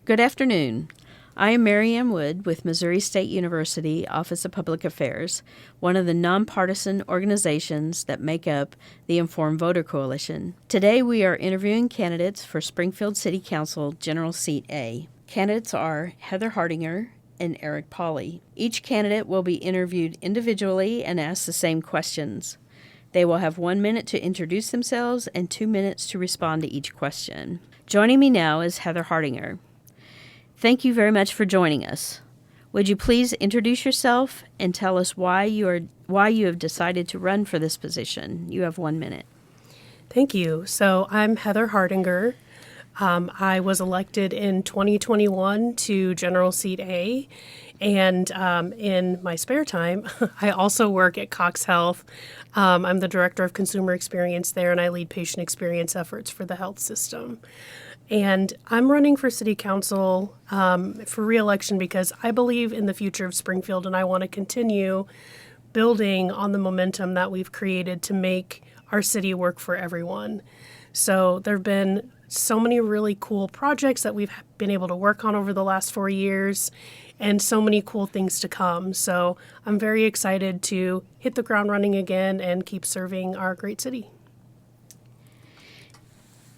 Good afternoon. I am Mary Ann Wood with Missouri State University Office of Public Affairs, one of the nonpartisan organizations that make up the Informed Voter Coalition. Today we are interviewing candidates for Springfield City Council General Seat A. Candidates are Heather Hardinger and Eric Pauley. Each candidate will be interviewed individually and asked the same questions. They will have 1 minute to introduce themselves and 2 minutes to respond to each question. Joining me now is Heather Hardinger. Thank you very much for joining us. Would you please introduce yourself and tell us why you have decided to run for this position? You have 1 minute. Thank you. So I'm Heather Hardinger. I was elected in 2021 to General Seat A, and in my spare time, I also work at Cox Health. I'm the Director of Consumer Experience there, and I lead patient experience efforts for the health system. And I'm running for City Council for re-election because I believe in the future of Springfield, and I want to continue building on the momentum that we've created to make our city work for everyone. So there have been so many really cool projects that we've been able to work on over the last 4 years, and so many cool things to come. So I'm very excited to hit the ground running again and keep serving our great city.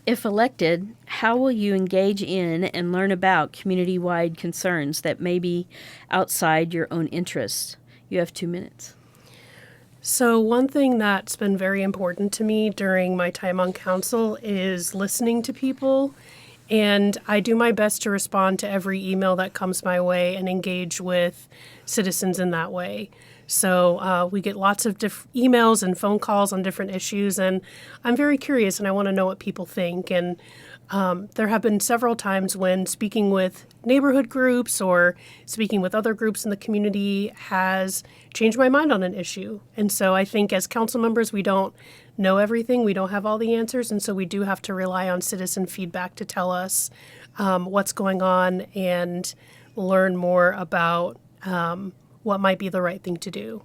If elected, how will you engage in and learn about community-wide concerns that may be outside your own interests? You have 2 minutes. So one thing that's been very important to me during my time on council is listening to people, and I do my best to respond to every email that comes my way and engage with citizens in that way. So we get lots of emails and phone calls on different issues, and I'm very curious and I want to know what people think. And there have been several times when speaking with neighborhood groups or speaking with other groups in the community has changed my mind on an issue. And so I think as council members, we don't know everything. We don't have all the answers. And so we do have to rely on citizen feedback to tell us what's going on and learn more about what might be the right thing to do.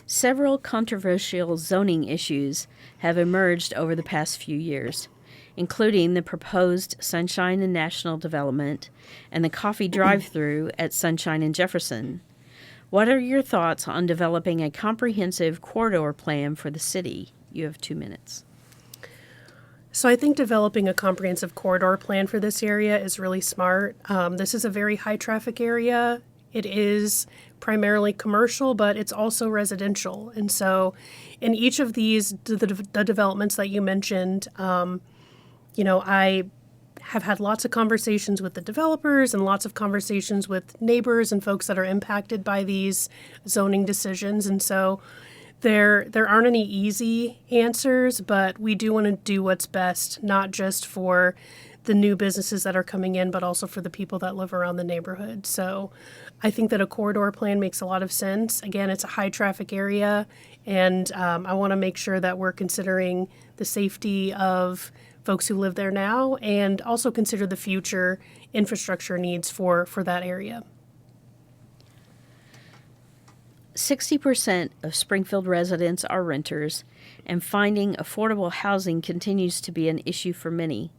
Several controversial zoning issues have emerged over the past few years, including the proposed Sunshine and National development and the coffee drive-through at Sunshine and Jefferson. What are your thoughts on developing a comprehensive corridor plan for the city? You have 2 minutes. So I think developing a comprehensive corridor plan for this area is really smart. This is a very high traffic area. It is primarily commercial, but it's also residential. And so in each of these, the developments that you mentioned, I have had lots of conversations with the developers and lots of conversations with neighbors and folks that are impacted by these zoning decisions. And so there aren't any easy answers, but we do want to do what's best, not just for the new businesses that are coming in, but also for the people that live around the neighborhood. So I think that a corridor plan makes a lot of sense. Again, it's a high traffic area, and I want to make sure that we're considering the safety of folks who live there now and also consider the future infrastructure needs for that area. 60% of Springfield residents are renters, and finding affordable housing continues to be an issue for many.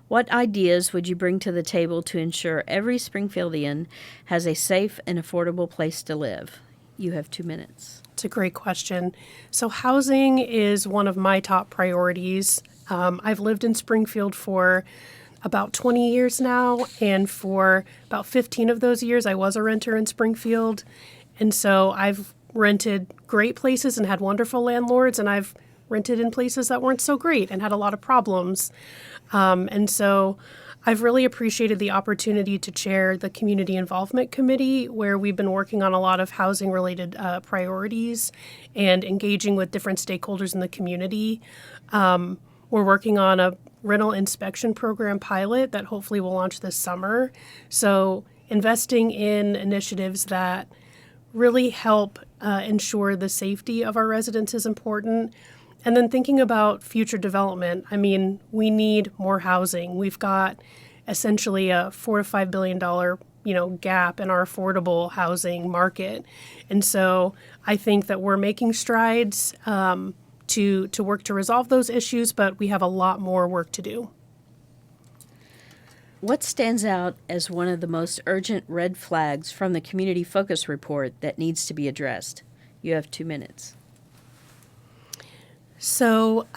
What ideas would you bring to the table to ensure every Springfieldian has a safe and affordable place to live? You have 2 minutes. It's a great question. So housing is one of my top priorities. I've lived in Springfield for about 20 years now, and for about 15 of those years, I was a renter in Springfield. And so I've rented great places and had wonderful landlords, and I've rented in places that weren't so great and had a lot of problems. And so I've really appreciated the opportunity to chair the Community Involvement Committee, where we've been working on a lot of housing-related priorities and engaging with different stakeholders in the community. We're working on a rental inspection program pilot that hopefully will launch this summer. So investing in initiatives that really help ensure the safety of our residents is important. And then thinking about future development, I mean, we need more housing. We've got essentially a $4 to $5 billion, gap in our affordable housing market. And so I think that we're making strides to work to resolve those issues, but we have a lot more work to do. What stands out as one of the most urgent red flags from the Community Focus Report that needs to be addressed? You have 2 minutes. So,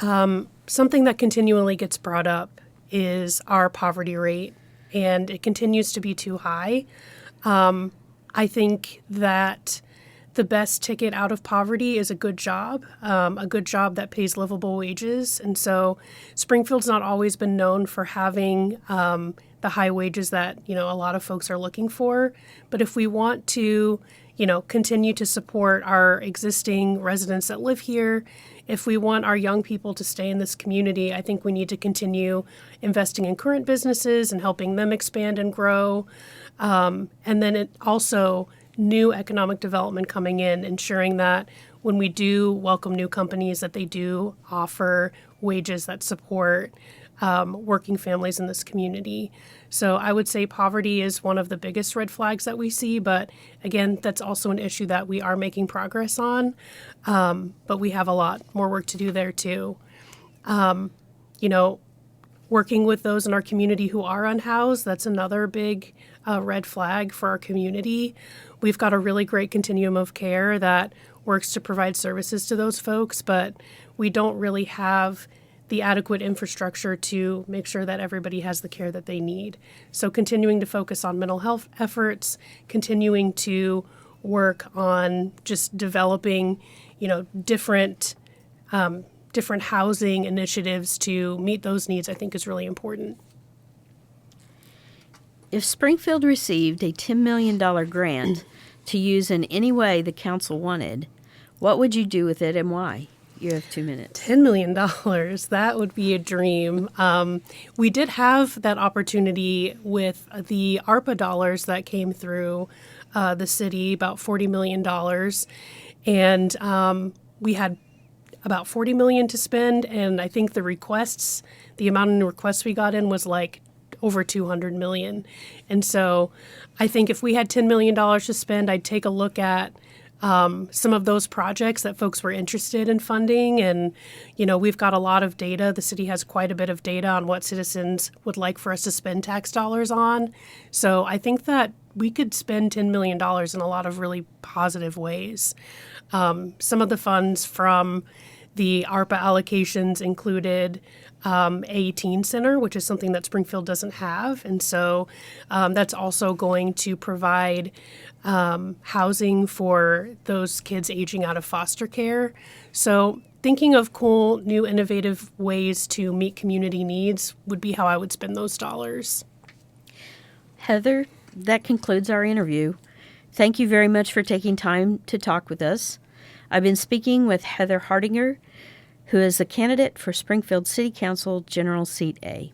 something that continually gets brought up is our poverty rate, and it continues to be too high. I think that the best ticket out of poverty is a good job that pays livable wages. And so Springfield's not always been known for having the high wages that, a lot of folks are looking for. But if we want to, continue to support our existing residents that live here, if we want our young people to stay in this community, I think we need to continue investing in current businesses and helping them expand and grow. And then it also new economic development coming in, ensuring that when we do welcome new companies, that they do offer wages that support working families in this community. So I would say poverty is one of the biggest red flags that we see, but again, that's also an issue that we are making progress on, but we have a lot more work to do there too. Working with those in our community who are unhoused, that's another big red flag for our community. We've got a really great continuum of care that works to provide services to those folks, but we don't really have the adequate infrastructure to make sure that everybody has the care that they need. So continuing to focus on mental health efforts, continuing to work on just developing, different housing initiatives to meet those needs, I think is really important. If Springfield received a $10 million grant to use in any way the council wanted, what would you do with it and why? You have 2 minutes. $10 million, that would be a dream. We did have that opportunity with the ARPA dollars that came through the city, about $40 million. And we had about $40 million to spend. And I think the amount of requests we got in was like over $200 million. And so I think if we had $10 million to spend, I'd take a look at some of those projects that folks were interested in funding. And, we've got a lot of data. The city has quite a bit of data on what citizens would like for us to spend tax dollars on. So I think that we could spend $10 million in a lot of really positive ways. Some of the funds from the ARPA allocations included a teen center, which is something that Springfield doesn't have. And so that's also going to provide housing for those kids aging out of foster care. So thinking of cool, new, innovative ways to meet community needs would be how I would spend those dollars. Heather, that concludes our interview. Thank you very much for taking time to talk with us. I've been speaking with Heather Hardinger, who is the candidate for Springfield City Council General Seat A.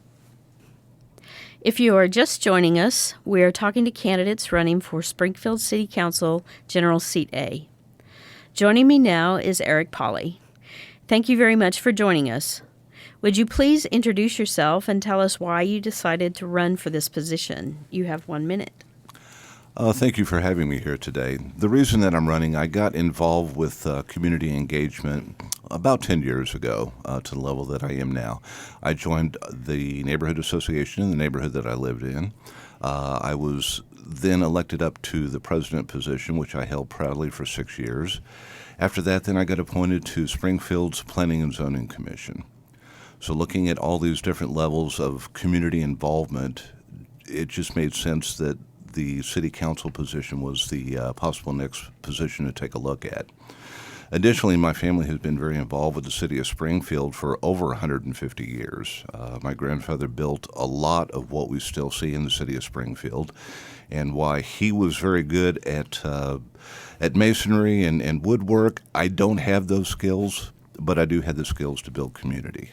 If you are just joining us, we are talking to candidates running for Springfield City Council General Seat A. Joining me now is Eric Polly. Thank you very much for joining us. Would you please introduce yourself and tell us why you decided to run for this position? You have 1 minute. Thank you for having me here today. The reason that I'm running, I got involved with community engagement about 10 years ago to the level that I am now. I joined the neighborhood association in the neighborhood that I lived in. I was then elected up to the president position, which I held proudly for 6 years. After that, then I got appointed to Springfield's Planning and Zoning Commission. So looking at all these different levels of community involvement, it just made sense that the city council position was the possible next position to take a look at. Additionally, my family has been very involved with the city of Springfield for over 150 years. My grandfather built a lot of what we still see in the city of Springfield, and why he was very good at masonry and woodwork. I don't have those skills, but I do have the skills to build community.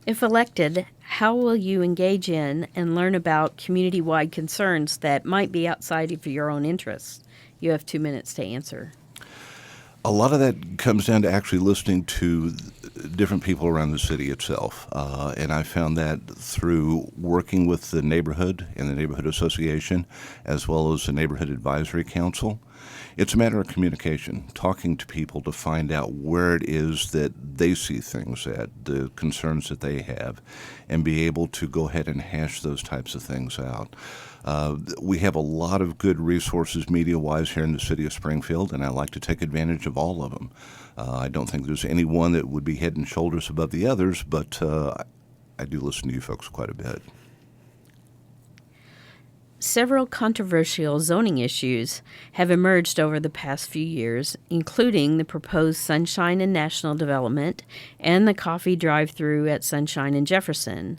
If elected, how will you engage in and learn about community-wide concerns that might be outside of your own interests? You have 2 minutes to answer. A lot of that comes down to actually listening to different people around the city itself. And I found that through working with the neighborhood and the neighborhood association, as well as the neighborhood advisory council. It's a matter of communication, talking to people to find out where it is that they see things at, the concerns that they have, and be able to go ahead and hash those types of things out. We have a lot of good resources media-wise here in the city of Springfield, and I like to take advantage of all of them. I don't think there's any one that would be head and shoulders above the others, but I do listen to you folks quite a bit. Several controversial zoning issues have emerged over the past few years, including the proposed Sunshine and National development and the coffee drive-through at Sunshine and Jefferson.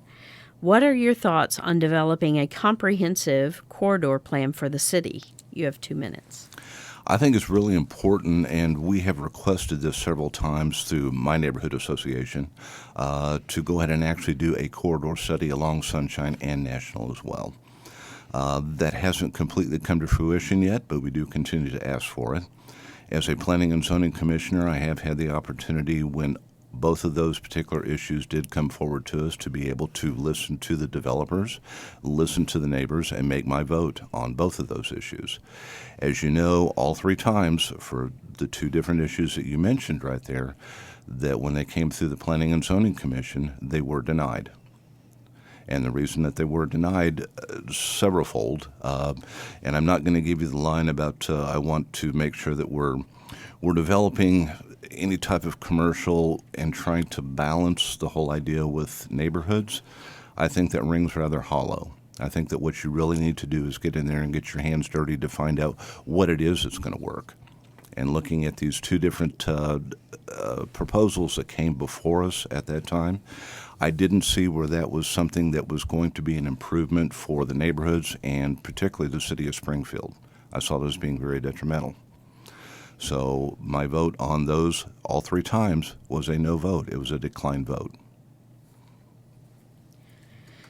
What are your thoughts on developing a comprehensive corridor plan for the city? You have 2 minutes. I think it's really important, and we have requested this several times through my neighborhood association, to go ahead and actually do a corridor study along Sunshine and National as well. That hasn't completely come to fruition yet, but we do continue to ask for it. As a planning and zoning commissioner, I have had the opportunity when both of those particular issues did come forward to us to be able to listen to the developers, listen to the neighbors, and make my vote on both of those issues. As you know, all 3 times for the 2 different issues that you mentioned right there, that when they came through the Planning and Zoning Commission, they were denied. And the reason that they were denied, severalfold, and I'm not going to give you the line about I want to make sure that we're developing any type of commercial and trying to balance the whole idea with neighborhoods. I think that rings rather hollow. I think that what you really need to do is get in there and get your hands dirty to find out what it is that's going to work. And looking at these 2 different proposals that came before us at that time, I didn't see where that was something that was going to be an improvement for the neighborhoods and particularly the city of Springfield. I saw it as being very detrimental. So my vote on those all 3 times was a no vote. It was a declined vote.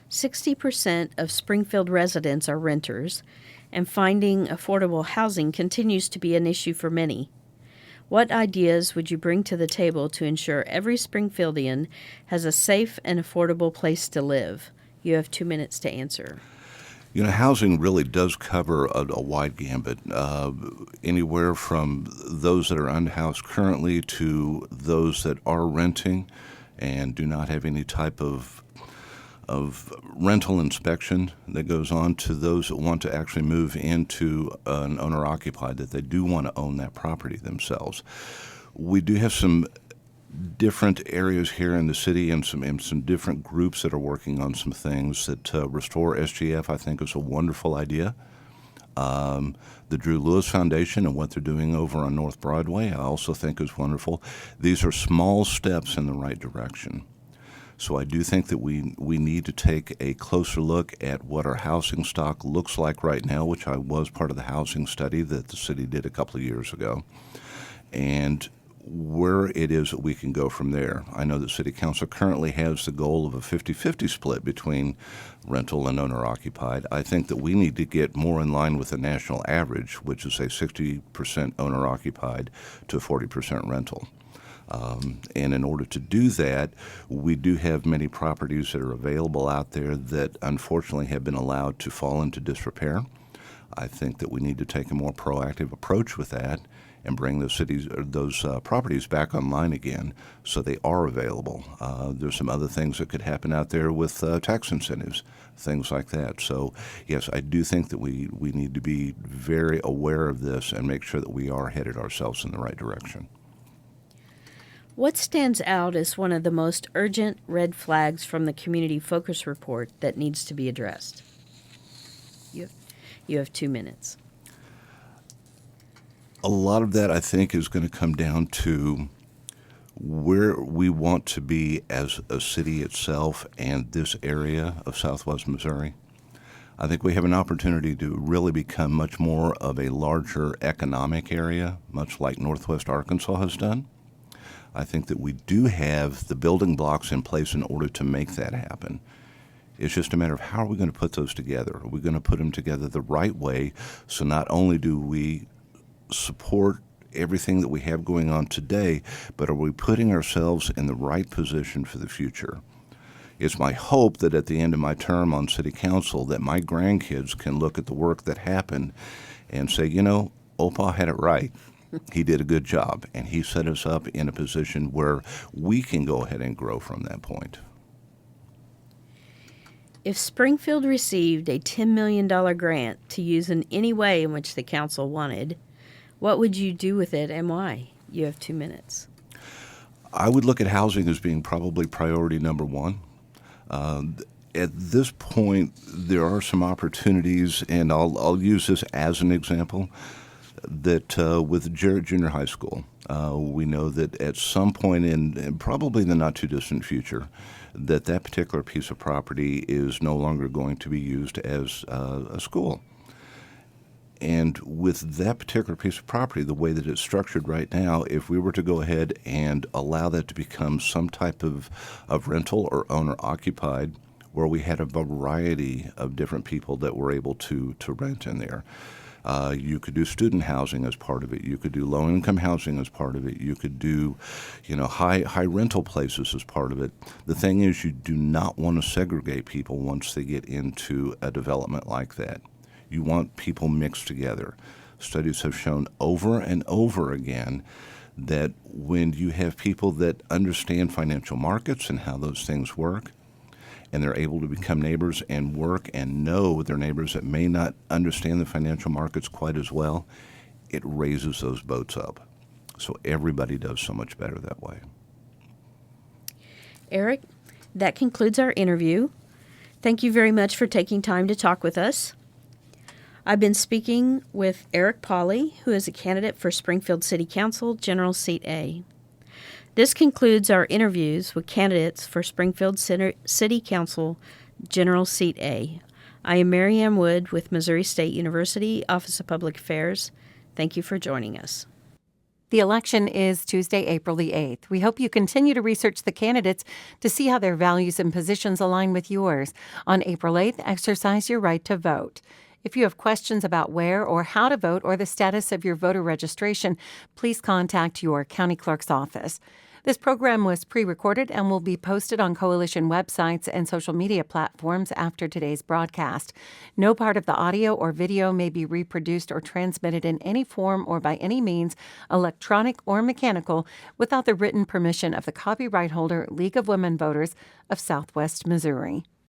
60% of Springfield residents are renters, and finding affordable housing continues to be an issue for many. What ideas would you bring to the table to ensure every Springfieldian has a safe and affordable place to live? You have 2 minutes to answer. You know, housing really does cover a wide gambit, anywhere from those that are unhoused currently to those that are renting and do not have any type of rental inspection that goes on to those that want to actually move into an owner-occupied, that they do want to own that property themselves. We do have some different areas here in the city and some different groups that are working on some things that Restore SGF, I think, is a wonderful idea. The Drew Lewis Foundation and what they're doing over on North Broadway, I also think is wonderful. These are small steps in the right direction. So I do think that we need to take a closer look at what our housing stock looks like right now, which I was part of the housing study that the city did a couple of years ago, and where it is that we can go from there. I know that City Council currently has the goal of a 50-50 split between rental and owner-occupied. I think that we need to get more in line with the national average, which is a 60% owner-occupied to 40% rental. And in order to do that, we do have many properties that are available out there that unfortunately have been allowed to fall into disrepair. I think that we need to take a more proactive approach with that and bring those properties back online again so they are available. There's some other things that could happen out there with tax incentives, things like that. So, yes, I do think that we need to be very aware of this and make sure that we are headed ourselves in the right direction. What stands out as one of the most urgent red flags from the Community Focus Report that needs to be addressed? You have 2 minutes. A lot of that, I think, is going to come down to where we want to be as a city itself and this area of Southwest Missouri. I think we have an opportunity to really become much more of a larger economic area, much like Northwest Arkansas has done. I think that we do have the building blocks in place in order to make that happen. It's just a matter of how are we going to put those together? Are we going to put them together the right way so not only do we support everything that we have going on today, but are we putting ourselves in the right position for the future? It's my hope that at the end of my term on City Council that my grandkids can look at the work that happened and say, you know, Opa had it right. He did a good job, and he set us up in a position where we can go ahead and grow from that point. If Springfield received a $10 million grant to use in any way in which the council wanted, what would you do with it and why? You have 2 minutes. I would look at housing as being probably priority number one. At this point, there are some opportunities, and I'll use this as an example, that with Jarrett Junior High School, we know that at some point in probably the not-too-distant future, that particular piece of property is no longer going to be used as a school. And with that particular piece of property, the way that it's structured right now, if we were to go ahead and allow that to become some type of rental or owner-occupied, where we had a variety of different people that were able to rent in there. You could do student housing as part of it. You could do low-income housing as part of it. You could do, high rental places as part of it. The thing is, you do not want to segregate people once they get into a development like that. You want people mixed together. Studies have shown over and over again that when you have people that understand financial markets and how those things work, and they're able to become neighbors and work and know their neighbors that may not understand the financial markets quite as well, it raises those boats up. So everybody does so much better that way. Eric, that concludes our interview. Thank you very much for taking time to talk with us. I've been speaking with Eric Pauley, who is a candidate for Springfield City Council, General Seat A. This concludes our interviews with candidates for Springfield City Council, General Seat A. I am Mary Ann Wood with Missouri State University, Office of Public Affairs. Thank you for joining us. The election is Tuesday, April the 8th. We hope you continue to research the candidates to see how their values and positions align with yours. On April 8th, exercise your right to vote. If you have questions about where or how to vote or the status of your voter registration, please contact your county clerk's office. This program was pre-recorded and will be posted on Coalition websites and social media platforms after today's broadcast. No part of the audio or video may be reproduced or transmitted in any form or by any means, electronic or mechanical, without the written permission of the copyright holder, League of Women Voters of Southwest Missouri.